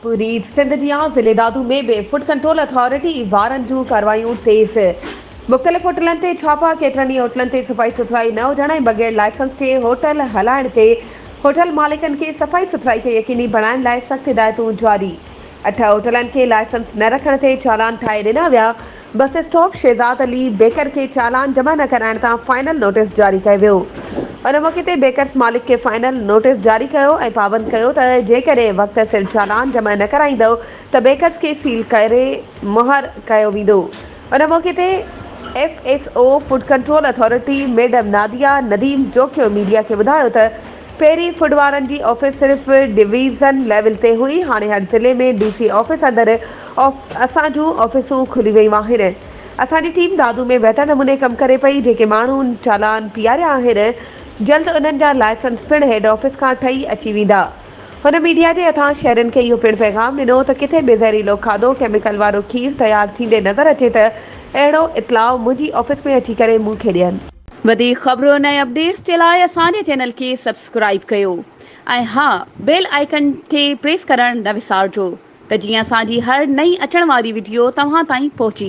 पूरी सिंध जिया ज़िले दादू में भी फूड कंट्रोल अथॉरिटी वारनि जूं कार्रवाइयूं तेज़। मुख़्तलिफ़ होटलनि ते छापा, केतिरनि ई होटलनि ते सफ़ाई सुथराई न हुजण ऐं बग़ैर लाइसेंस जे होटल हलाइण ते होटल मालिकनि खे सफ़ाई सुथराई खे यकीनी बणाइण लाइ सख़्त हिदायतूं जारी। 8 होटलनि खे लाइसेंस न रखण ते चालान ठाहे ॾिना विया। Bus stop Shahzad Ali baker खे चालान जमा न कराइण तां फाइनल नोटिस जारी कयो वियो। उन मौक़े ते बेकर्स मालिक खे फाइनल नोटिस जारी कयो ऐं पाबंद कयो त जेकॾहिं वक़्त सिर चालान जमा न कराईंदो त बेकर्स खे सील करे मुहर कयो वेंदो। उन मौक़े ते FSO food control authority madam Nadia Nadeem Jokhio media खे ॿुधायो त पहिरीं फूड वारनि जी ऑफिस सिर्फ़ डिवीज़न लेवल ते हुई। हाणे हर ज़िले में DC ऑफिस अंदरि असां जूं ऑफिसूं खुली वेयूं आहिनि। असांजी टीम दादू में बहितर नमूने कमु करे पई। जेके माण्हू चालान पीआरिया आहिनि जल्द उन्हनि जा लाइसेंस पिणु हेड ऑफिस खां ठही अची वेंदा। हुन मीडिया जे हथां शहरनि खे इहो पिणु पैगाम ॾिनो त किथे बि ज़हरीलो खाधो केमिकल वारो खीर तयारु थींदे नज़र अचे त अहिड़ो इतलाउ मुंहिंजी ऑफिस में अची करे मूंखे ॾियनि। वधीक ख़बरुनि ऐं अपडेट्स जे लाइ असांजे चैनल खे सब्सक्राइब कयो ऐं हा बेल आइकन खे प्रेस करणु न विसारिजो त जीअं असांजी हर नई अचण वारी वीडियो तव्हां ताईं पहुची